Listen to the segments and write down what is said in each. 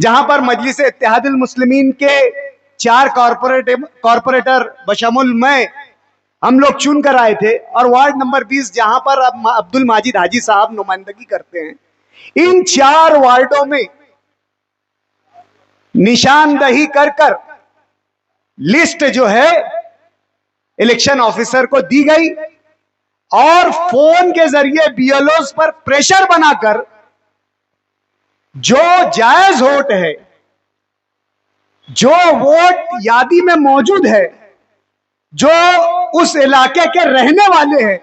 जहां पर मजलिस इत्तेहादुल मुस्लिमीन के 4 कॉरपोरेटर बशमुल मैं हम लोग चुन कर आए थे, और वार्ड नंबर 20 जहां पर अब अब्दुल माजिद हाजी साहब नुमाइंदगी करते हैं, इन 4 वार्डों में निशानदही कर कर लिस्ट जो है इलेक्शन ऑफिसर को दी गई, और फोन के जरिए बीएलओस पर प्रेशर बनाकर जो जायज वोट है, जो वोट यादी में मौजूद है, जो उस इलाके के रहने वाले हैं,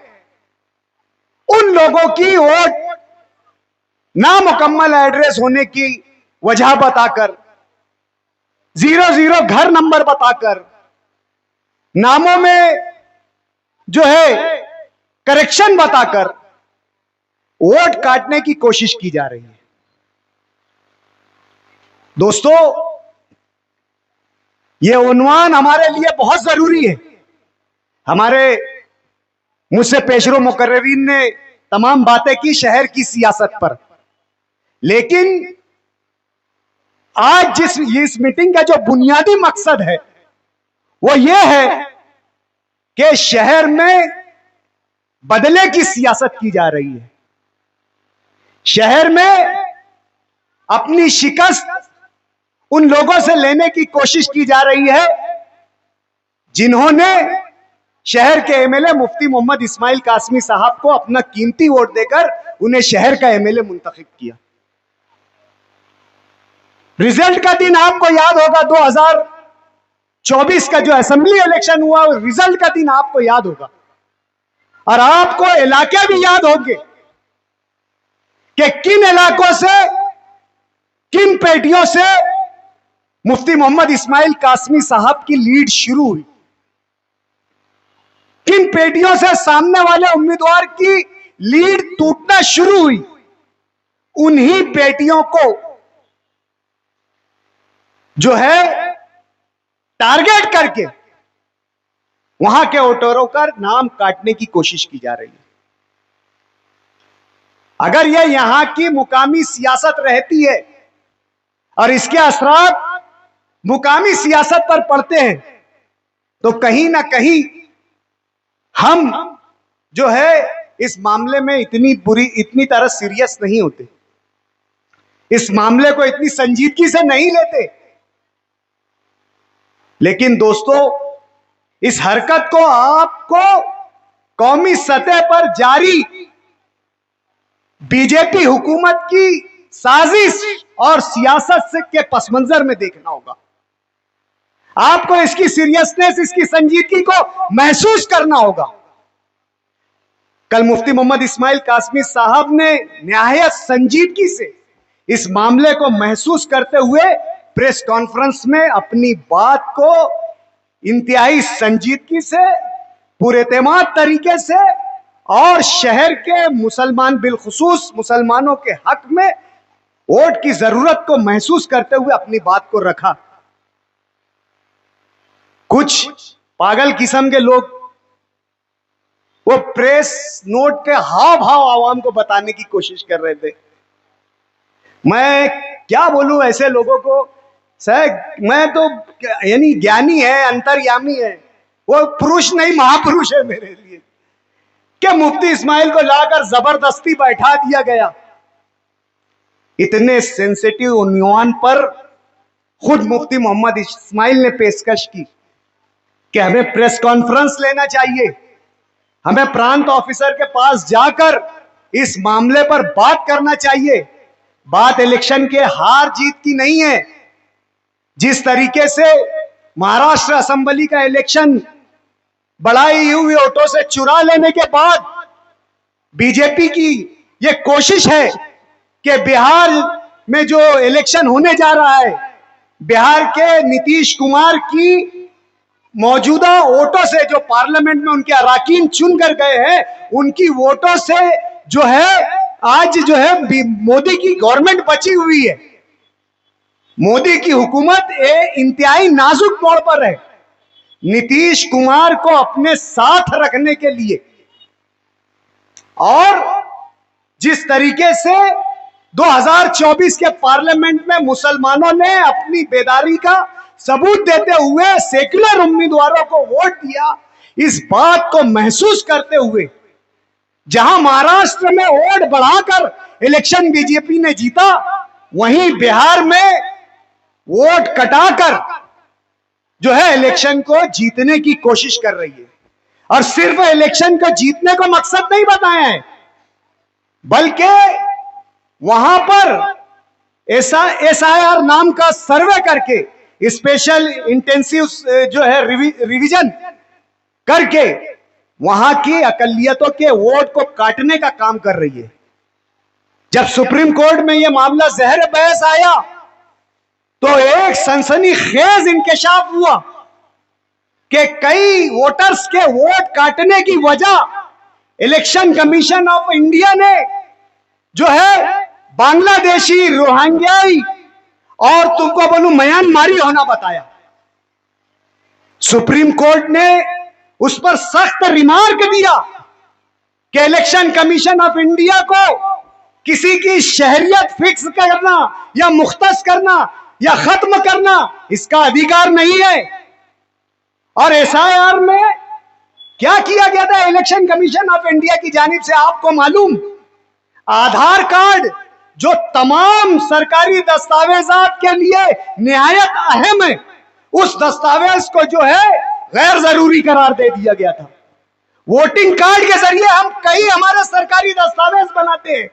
उन लोगों की वोट नामुकम्मल एड्रेस होने की वजह बताकर, 00 घर नंबर बताकर, नामों में जो है करेक्शन बताकर वोट काटने की कोशिश की जा रही है। दोस्तों, यह उन्वान हमारे लिए बहुत जरूरी है। हमारे मुझसे पेशरो मुकर्ररीन ने तमाम बातें की शहर की सियासत पर, लेकिन आज इस मीटिंग का जो बुनियादी मकसद है वो ये है कि शहर में बदले की सियासत की जा रही है। शहर में अपनी शिकस्त उन लोगों से लेने की कोशिश की जा रही है जिन्होंने शहर के एमएलए मुफ्ती मोहम्मद इस्माइल कासमी साहब को अपना कीमती वोट देकर उन्हें शहर का एमएलए मुंतखब किया। रिजल्ट का दिन आपको याद होगा, 2024 का जो असेंबली इलेक्शन हुआ, रिजल्ट का दिन आपको याद होगा, और आपको इलाके भी याद होंगे कि किन इलाकों से, किन पेटियों से मुफ्ती मोहम्मद इस्माइल कासमी साहब की लीड शुरू हुई, किन पेटियों से सामने वाले उम्मीदवार की लीड टूटना शुरू हुई। उन्हीं पेटियों को जो है टारगेट करके वहां के वोटरों का नाम काटने की कोशिश की जा रही है। अगर यह यहां की मुकामी सियासत रहती है और इसके असरात मुकामी सियासत पर पड़ते हैं, तो कहीं ना कहीं हम जो है इस मामले में इतनी तरह सीरियस नहीं होते, इस मामले को इतनी संजीदगी से नहीं लेते। लेकिन दोस्तों, इस हरकत को आपको कौमी सतह पर जारी बीजेपी हुकूमत की साजिश और सियासत से के पस मंजर में देखना होगा। आपको इसकी सीरियसनेस, इसकी संजीदगी को महसूस करना होगा। कल मुफ्ती मोहम्मद इस्माइल कासमी साहब ने निहायत संजीदगी से इस मामले को महसूस करते हुए प्रेस कॉन्फ्रेंस में अपनी बात को इंतहाई संजीदगी से, पूरे एतमाद तरीके से और शहर के मुसलमान, बिलखुसूस मुसलमानों के हक में वोट की जरूरत को महसूस करते हुए अपनी बात को रखा। कुछ पागल किस्म के लोग वो प्रेस नोट के हाव भाव आवाम को बताने की कोशिश कर रहे थे। मैं क्या बोलूं ऐसे लोगों को, सर मैं तो यानी ज्ञानी है, अंतर्यामी है, वो पुरुष नहीं महापुरुष है मेरे लिए, कि मुफ्ती इस्माइल को लाकर जबरदस्ती बैठा दिया गया। इतने सेंसिटिव उन्वान पर खुद मुफ्ती मोहम्मद इस्माइल ने पेशकश की कि हमें प्रेस कॉन्फ्रेंस लेना चाहिए, हमें प्रांत ऑफिसर के पास जाकर इस मामले पर बात करना चाहिए। बात इलेक्शन के हार जीत की नहीं है। जिस तरीके से महाराष्ट्र असेंबली का इलेक्शन बढ़ाई हुई वोटों से चुरा लेने के बाद बीजेपी की यह कोशिश है कि बिहार में जो इलेक्शन होने जा रहा है, बिहार के नीतीश कुमार की मौजूदा वोटों से, जो पार्लियामेंट में उनके अराकीन चुन कर गए हैं, उनकी वोटों से जो है आज जो है मोदी की गवर्नमेंट बची हुई है। मोदी की हुकूमत इंतहाई नाजुक मोड़ पर है। नीतीश कुमार को अपने साथ रखने के लिए और जिस तरीके से 2024 के पार्लियामेंट में मुसलमानों ने अपनी बेदारी का सबूत देते हुए सेक्युलर उम्मीदवारों को वोट दिया। इस बात को महसूस करते हुए जहां महाराष्ट्र में वोट बढ़ाकर इलेक्शन बीजेपी ने जीता, वहीं बिहार में वोट कटाकर जो है इलेक्शन को जीतने की कोशिश कर रही है। और सिर्फ इलेक्शन को जीतने को मकसद नहीं बताया है, बल्कि वहां पर SIR नाम का सर्वे करके, स्पेशल इंटेंसिव जो है रिवीजन करके वहां की अकलियतों के वोट को काटने का काम कर रही है। जब सुप्रीम कोर्ट में यह मामला ज़हर बहस आया तो एक सनसनीखेज इंकशाफ हुआ कि कई वोटर्स के वोट काटने की वजह इलेक्शन कमीशन ऑफ इंडिया ने जो है बांग्लादेशी, रोहिंग्याई और तुमको बोलूं म्यांमारी होना बताया। सुप्रीम कोर्ट ने उस पर सख्त रिमार्क दिया कि इलेक्शन कमीशन ऑफ इंडिया को किसी की शहरियत फिक्स करना या मुख्तस करना या खत्म करना इसका अधिकार नहीं है। और SIR में क्या किया गया था इलेक्शन कमीशन ऑफ इंडिया की जानिब से, आपको मालूम, आधार कार्ड जो तमाम सरकारी दस्तावेजात के लिए निहायत अहम है, उस दस्तावेज को जो है गैर जरूरी करार दे दिया गया था। वोटिंग कार्ड के जरिए हम कई हमारे सरकारी दस्तावेज बनाते हैं,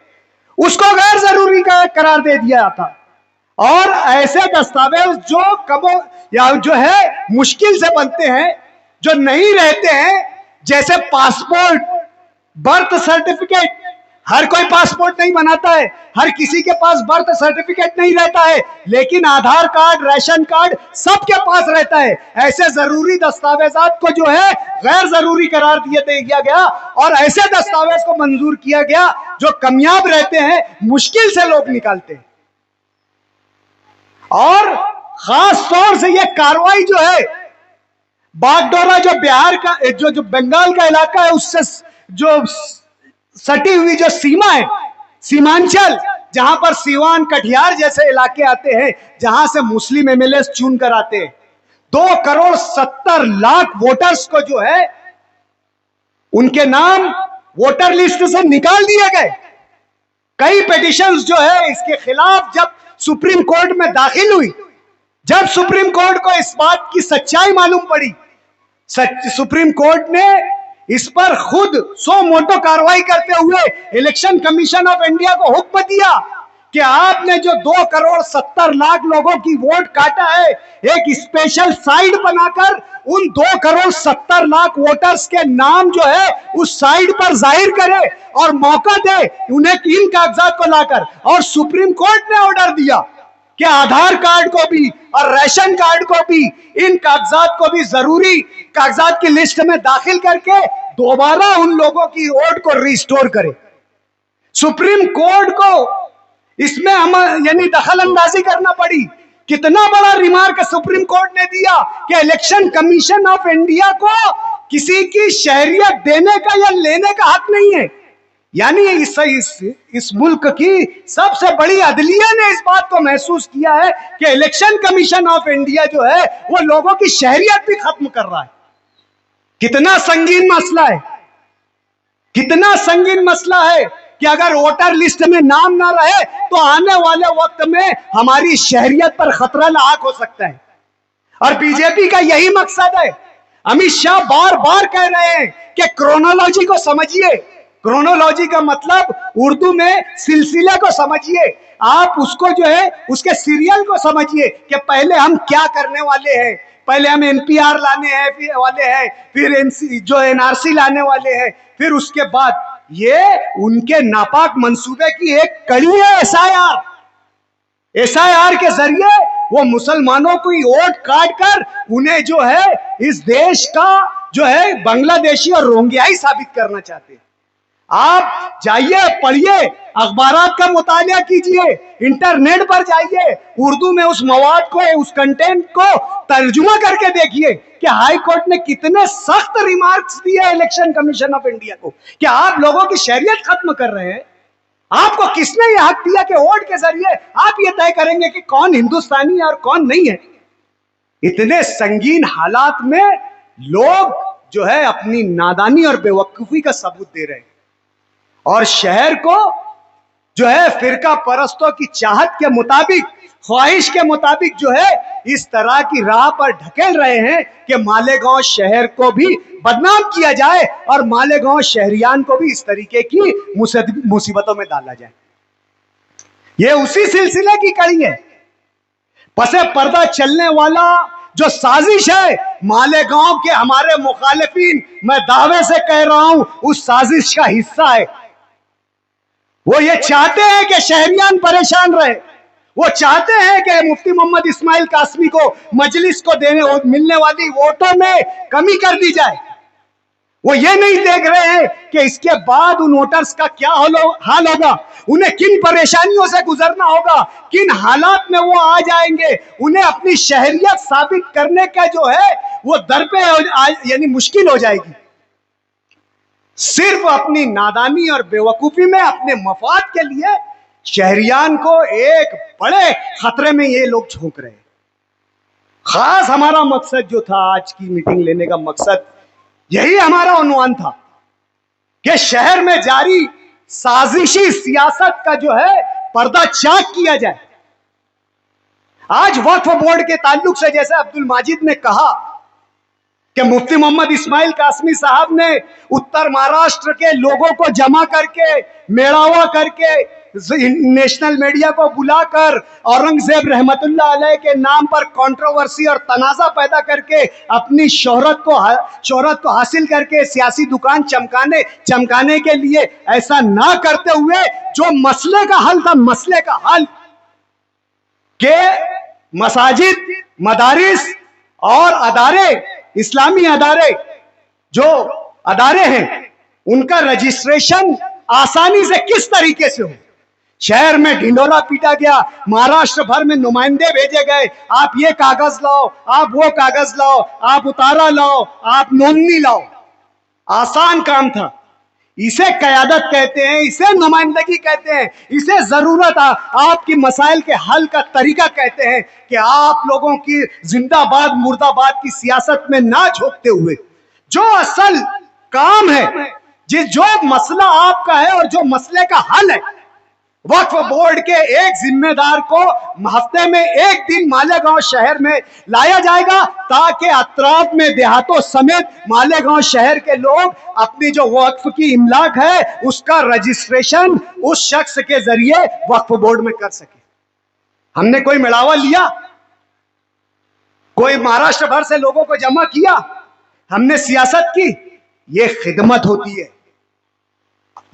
उसको गैर जरूरी करार दे दिया था। और ऐसे दस्तावेज जो या जो है मुश्किल से बनते हैं, जो नहीं रहते हैं, जैसे पासपोर्ट, बर्थ सर्टिफिकेट, हर कोई पासपोर्ट नहीं बनाता है, हर किसी के पास बर्थ सर्टिफिकेट नहीं रहता है, लेकिन आधार कार्ड, राशन कार्ड सबके पास रहता है। ऐसे जरूरी दस्तावेजात को जो है गैर जरूरी करार दिया गया और ऐसे दस्तावेज को मंजूर किया गया जो कामयाब रहते हैं, मुश्किल से लोग निकालते हैं। और खास तौर से यह कार्रवाई जो है बागडोरा, जो बिहार का जो बंगाल का इलाका है, उससे जो सटी हुई जो सीमा है, सीमांचल, जहां पर सीवान, कटिहार जैसे इलाके आते हैं, जहां से मुस्लिम MLA चुन कर आते हैं, 2,70,00,000 वोटर्स को जो है उनके नाम वोटर लिस्ट से निकाल दिए गए। कई पिटीशंस जो है इसके खिलाफ जब सुप्रीम कोर्ट में दाखिल हुई, जब सुप्रीम कोर्ट को इस बात की सच्चाई मालूम पड़ी, सुप्रीम कोर्ट ने इस पर खुद सो मोटो कार्रवाई करते हुए इलेक्शन कमीशन ऑफ इंडिया को हुक्म दिया कि आपने जो 2,70,00,000 लोगों की वोट काटा है, एक स्पेशल साइट बनाकर उन 2,70,00,000 वोटर्स के नाम जो है उस साइट पर जाहिर करे और मौका दे उन्हें इन कागजात को लाकर। और सुप्रीम कोर्ट ने ऑर्डर दिया कि आधार कार्ड को भी और राशन कार्ड को भी, इन कागजात को भी जरूरी कागजात की लिस्ट में दाखिल करके दोबारा उन लोगों की वोट को रिस्टोर करे। सुप्रीम कोर्ट को इसमें हम यानी दखल अंदाजी करना पड़ी। कितना बड़ा रिमार्क सुप्रीम कोर्ट ने दिया कि इलेक्शन कमीशन ऑफ इंडिया को किसी की शहरियत देने का या लेने का हक नहीं है। यानी इस मुल्क की सबसे बड़ी अदलिया ने इस बात को महसूस किया है कि इलेक्शन कमीशन ऑफ इंडिया जो है वो लोगों की शहरियत भी खत्म कर रहा है। कितना संगीन मसला है, कितना संगीन मसला है कि अगर वोटर लिस्ट में नाम ना रहे तो आने वाले वक्त में हमारी शहरियत पर खतरा लाक हो सकता है। और बीजेपी का यही मकसद है। अमित शाह बार बार कह रहे हैं कि क्रोनोलॉजी को समझिए। क्रोनोलॉजी का मतलब उर्दू में सिलसिले को समझिए। आप उसको जो है उसके सीरियल को समझिए कि पहले हम क्या करने वाले हैं। पहले हम NPR लाने हैं फिर जो NRC लाने वाले हैं, फिर उसके बाद ये उनके नापाक मंसूबे की एक कड़ी है SIR के जरिए वो मुसलमानों को वोट काट कर उन्हें जो है इस देश का जो है बांग्लादेशी और रोहिंग्याई साबित करना चाहते हैं। आप जाइए, पढ़िए, अखबारात का मुतालिया कीजिए, इंटरनेट पर जाइए, उर्दू में उस मवाद को, उस कंटेंट को तर्जुमा करके देखिए कि हाई कोर्ट ने कितने सख्त रिमार्क्स दिए इलेक्शन कमीशन ऑफ इंडिया को कि आप लोगों की शहरियत खत्म कर रहे हैं। आपको किसने यह हक दिया कि वोट के जरिए आप ये तय करेंगे कि कौन हिंदुस्तानी है और कौन नहीं है? इतने संगीन हालात में लोग जो है अपनी नादानी और बेवकूफी का सबूत दे रहे हैं और शहर को जो है फिरका परस्तों की चाहत के मुताबिक, ख्वाहिश के मुताबिक जो है इस तरह की राह पर ढकेल रहे हैं कि मालेगांव शहर को भी बदनाम किया जाए और मालेगांव शहरियान को भी इस तरीके की मुसीबतों में डाला जाए। यह उसी सिलसिले की कड़ी है। पसे पर्दा चलने वाला जो साजिश है मालेगांव के हमारे मुखालिफिन, मैं दावे से कह रहा हूं, उस साजिश का हिस्सा है। वो ये चाहते हैं कि शहरियान परेशान रहे, वो चाहते हैं कि मुफ्ती मोहम्मद इस्माइल कासमी को मजलिस को मिलने वाली वोटों में कमी कर दी जाए। वो ये नहीं देख रहे हैं कि इसके बाद उन वोटर्स का क्या हाल होगा, उन्हें किन परेशानियों से गुजरना होगा, किन हालात में वो आ जाएंगे। उन्हें अपनी शहरियत साबित करने का जो है वो दर पे यानी मुश्किल हो जाएगी। सिर्फ अपनी नादानी और बेवकूफी में अपने मफाद के लिए शहरियान को एक बड़े खतरे में ये लोग झोंक रहे हैं। खास हमारा मकसद जो था, आज की मीटिंग लेने का मकसद यही हमारा उन्वान था कि शहर में जारी साजिशी सियासत का जो है पर्दा चाक किया जाए। आज वक्फ बोर्ड के ताल्लुक से जैसे अब्दुल माजिद ने कहा कि मुफ्ती मोहम्मद इस्माइल कासमी साहब ने उत्तर महाराष्ट्र के लोगों को जमा करके, मेड़ावा करके, नेशनल मीडिया को बुलाकर औरंगजेब रहमतुल्लाह अलैह के नाम पर कंट्रोवर्सी और तनाजा पैदा करके अपनी शोहरत को हासिल करके सियासी दुकान चमकाने के लिए ऐसा ना करते हुए जो मसले का हल था, मसले का हल के मसाजिद, मदारिस और अदारे, इस्लामी अदारे जो अदारे हैं, उनका रजिस्ट्रेशन आसानी से किस तरीके से हो। शहर में ढिंडोरा पीटा गया, महाराष्ट्र भर में नुमाइंदे भेजे गए, आप ये कागज लाओ, आप वो कागज लाओ, आप उतारा लाओ, आप नोंदनी लाओ। आसान काम था। इसे कयादत कहते हैं, इसे नुमाइंदगी कहते हैं, इसे जरूरत आपकी मसाइल के हल का तरीका कहते हैं कि आप लोगों की जिंदाबाद मुर्दाबाद की सियासत में ना झोंकते हुए जो असल काम है, जो मसला आपका है और जो मसले का हल है, वक्फ बोर्ड के एक जिम्मेदार को हफ्ते में एक दिन मालेगांव शहर में लाया जाएगा ताकि अतराफ में देहातों समेत मालेगांव शहर के लोग अपनी जो वक्फ की इमलाक है उसका रजिस्ट्रेशन उस शख्स के जरिए वक्फ बोर्ड में कर सके। हमने कोई मिलावा लिया, कोई महाराष्ट्र भर से लोगों को जमा किया, हमने सियासत की। ये खिदमत होती है,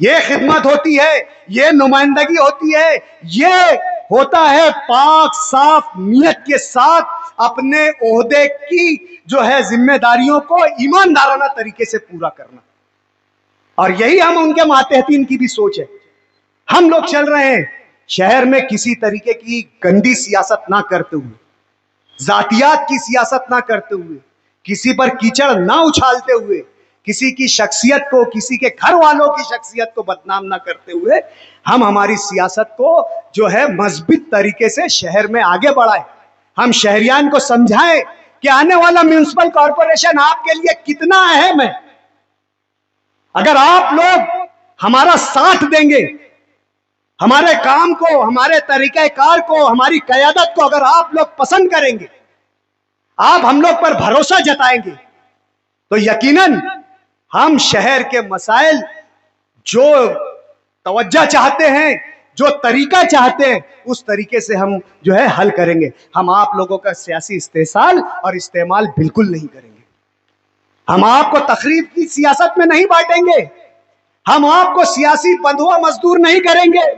ये खिदमत होती है, ये नुमाइंदगी होती है, ये होता है पाक साफ नियत के साथ अपने ओहदे की जो है जिम्मेदारियों को ईमानदाराना तरीके से पूरा करना। और यही हम उनके मातहतीन की भी सोच है। हम लोग चल रहे हैं शहर में किसी तरीके की गंदी सियासत ना करते हुए, जातियात की सियासत ना करते हुए, किसी पर कीचड़ ना उछालते हुए, किसी की शख्सियत को, किसी के घर वालों की शख्सियत को बदनाम ना करते हुए हम हमारी सियासत को जो है मजबूत तरीके से शहर में आगे बढ़ाएं। हम शहरियान को समझाएं कि आने वाला म्युनिसिपल कॉरपोरेशन आपके लिए कितना अहम है। अगर आप लोग हमारा साथ देंगे, हमारे काम को, हमारे तरीक़ेकार को, हमारी क़यादत को अगर आप लोग पसंद करेंगे, आप हम लोग पर भरोसा जताएंगे, तो यकीनन हम शहर के मसाइल जो तवज्जो चाहते हैं, जो तरीका चाहते हैं, उस तरीके से हम जो है हल करेंगे। हम आप लोगों का सियासी इस्तेसाल और इस्तेमाल बिल्कुल नहीं करेंगे। हम आपको तकरीब की सियासत में नहीं बांटेंगे, हम आपको सियासी बंधुआ मजदूर नहीं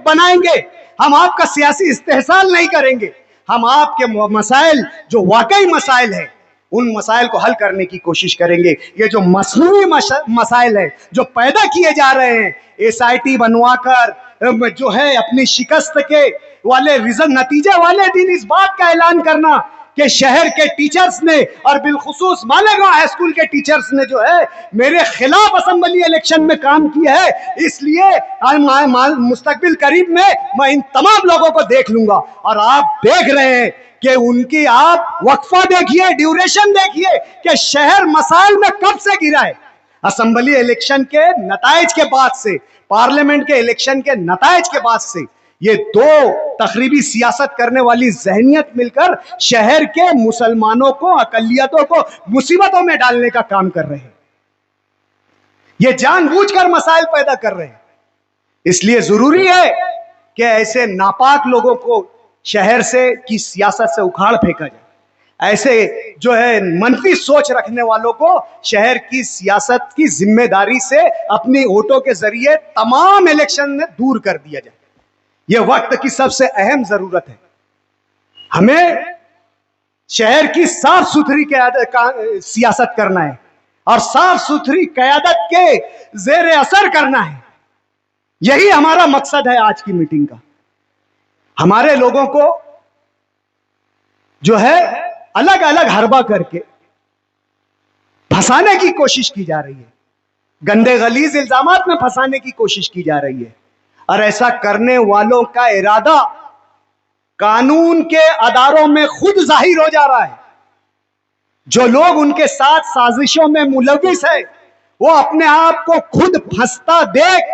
बनाएंगे, हम आपका सियासी इस्तेसाल नहीं करेंगे। हम आपके मसाइल जो वाकई मसाइल है उन मसाइल को हल करने की कोशिश करेंगे। ये जो मसनूई मसाइल है जो पैदा किए जा रहे हैं, SIT बनवाकर जो है अपनी शिकस्त के वाले रिजल्ट नतीजे वाले दिन इस बात का ऐलान करना कि शहर के टीचर्स ने और बिलखुसूस मालेगांव हाई स्कूल के टीचर्स ने जो है मेरे खिलाफ असेंबली इलेक्शन में काम किया है, इसलिए मुस्तकबिल करीब में मैं इन तमाम लोगों को देख लूंगा। और आप देख रहे हैं कि उनकी आप वक्फा देखिए, ड्यूरेशन देखिए कि शहर मसाइल में कब से गिरा है। असेंबली इलेक्शन के नताइज के बाद से, पार्लियामेंट के इलेक्शन के नताइज के बाद से ये दो तखरीबी सियासत करने वाली जहनियत मिलकर शहर के मुसलमानों को, अकलियतों को मुसीबतों में डालने का काम कर रहे हैं। ये जानबूझकर मसाइल पैदा कर रहे हैं। इसलिए जरूरी है कि ऐसे नापाक लोगों को शहर से की सियासत से उखाड़ फेंका जाए। ऐसे जो है मनफी सोच रखने वालों को शहर की सियासत की जिम्मेदारी से अपनी वोटों के जरिए तमाम इलेक्शन में दूर कर दिया जाए। यह वक्त की सबसे अहम जरूरत है। हमें शहर की साफ सुथरी सियासत करना है और साफ सुथरी क़यादत के जेर असर करना है। यही हमारा मकसद है आज की मीटिंग का। हमारे लोगों को जो है अलग अलग हरबा करके फंसाने की कोशिश की जा रही है, गंदे गलीज इल्जामात में फंसाने की कोशिश की जा रही है। और ऐसा करने वालों का इरादा कानून के अदारों में खुद जाहिर हो जा रहा है। जो लोग उनके साथ साजिशों में मुलविस है वो अपने आप को खुद फंसता देख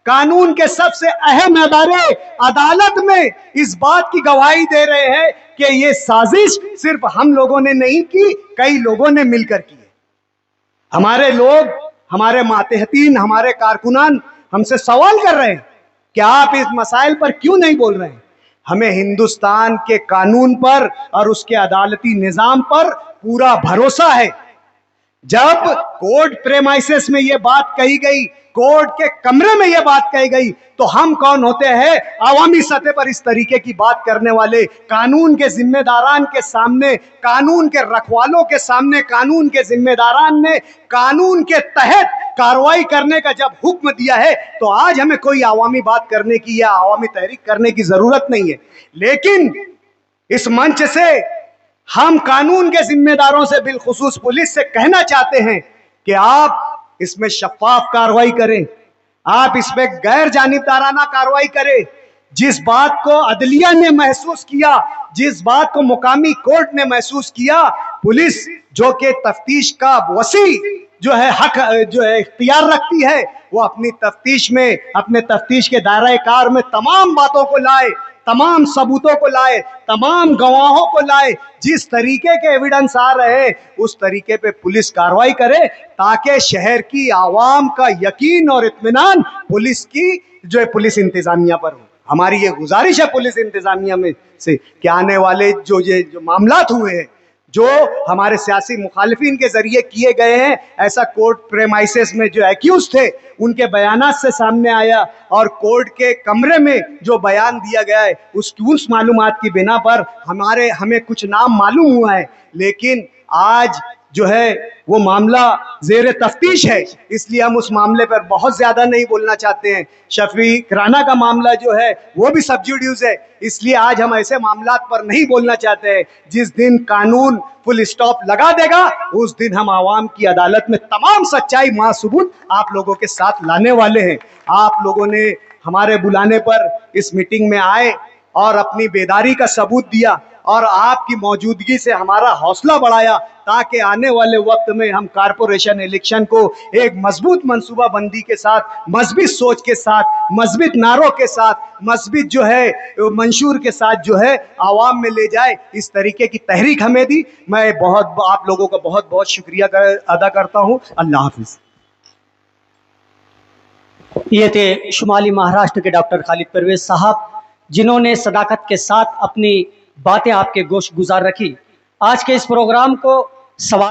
कानून के सबसे अहम अदारे अदालत में इस बात की गवाही दे रहे हैं कि ये साजिश सिर्फ हम लोगों ने नहीं की, कई लोगों ने मिलकर की है। हमारे लोग, हमारे मातहतीन, हमारे कारकुनान हमसे सवाल कर रहे हैं कि आप इस मसाइल पर क्यों नहीं बोल रहे हैं। हमें हिंदुस्तान के कानून पर और उसके अदालती निजाम पर पूरा भरोसा है। जब कोर्ट प्रेमाइसेस में यह बात कही गई, कोर्ट के कमरे में यह बात कही गई, तो हम कौन होते हैं आवामी सतह पर इस तरीके की बात करने वाले। कानून के जिम्मेदारान के सामने, कानून के रखवालों के सामने, कानून के जिम्मेदारान ने कानून के तहत कार्रवाई करने का जब हुक्म दिया है तो आज हमें कोई आवामी बात करने की या आवामी तहरीक करने की जरूरत नहीं है। लेकिन इस मंच से हम कानून के जिम्मेदारों से, बिलखुसूस पुलिस से कहना चाहते हैं कि आप इसमें शफाफ कार्रवाई करें, आप इसमें गैर जानिबदाराना कार्रवाई करें। जिस बात को अदलिया ने महसूस किया, जिस बात को मुकामी कोर्ट ने महसूस किया, पुलिस जो कि तफ्तीश का वसी जो है हक जो है इख्तियार रखती है, वो अपनी तफ्तीश में, अपने तफ्तीश के दायरे कार में तमाम बातों को लाए, तमाम सबूतों को लाए, तमाम गवाहों को लाए। जिस तरीके के एविडेंस आ रहे हैं उस तरीके पे पुलिस कार्रवाई करे ताकि शहर की आवाम का यकीन और इत्मीनान पुलिस की जो है पुलिस इंतजामिया पर हो। हमारी ये गुजारिश है पुलिस इंतजामिया में से कि आने वाले जो मामलात हुए हैं, जो हमारे सियासी मुखालिफिन के जरिए किए गए हैं, ऐसा कोर्ट प्रेमाइसेस में जो एक्यूज थे उनके बयानात से सामने आया और कोर्ट के कमरे में जो बयान दिया गया है उस मालूमात की बिना पर हमें कुछ नाम मालूम हुआ है। लेकिन आज जो है वो मामला जेर तफ्तीश है, इसलिए हम उस मामले पर बहुत ज्यादा नहीं बोलना चाहते हैं। शफीक राना का मामला जो है वो भी सब जुडिस है, इसलिए आज हम ऐसे मामलात पर नहीं बोलना चाहते हैं। जिस दिन कानून फुल स्टॉप लगा देगा उस दिन हम आवाम की अदालत में तमाम सच्चाई मासबूत आप लोगों के साथ लाने वाले हैं। आप लोगों ने हमारे बुलाने पर इस मीटिंग में आए और अपनी बेदारी का सबूत दिया और आपकी मौजूदगी से हमारा हौसला बढ़ाया ताकि आने वाले वक्त में हम कारपोरेशन इलेक्शन को एक मजबूत मंसूबाबंदी के साथ, मजबूत सोच के साथ, मजबूत नारों के साथ, मजबूत जो है मंशूर के साथ जो है आवाम में ले जाए। इस तरीके की तहरीक हमें दी। मैं आप लोगों का बहुत बहुत शुक्रिया अदा करता हूँ। अल्लाह हाफिज। ये थे शुमाली महाराष्ट्र के डॉक्टर खालिद परवेज साहब, जिन्होंने सदाकत के साथ अपनी बातें आपके गोश गुजार रखी। आज के इस प्रोग्राम को सवाल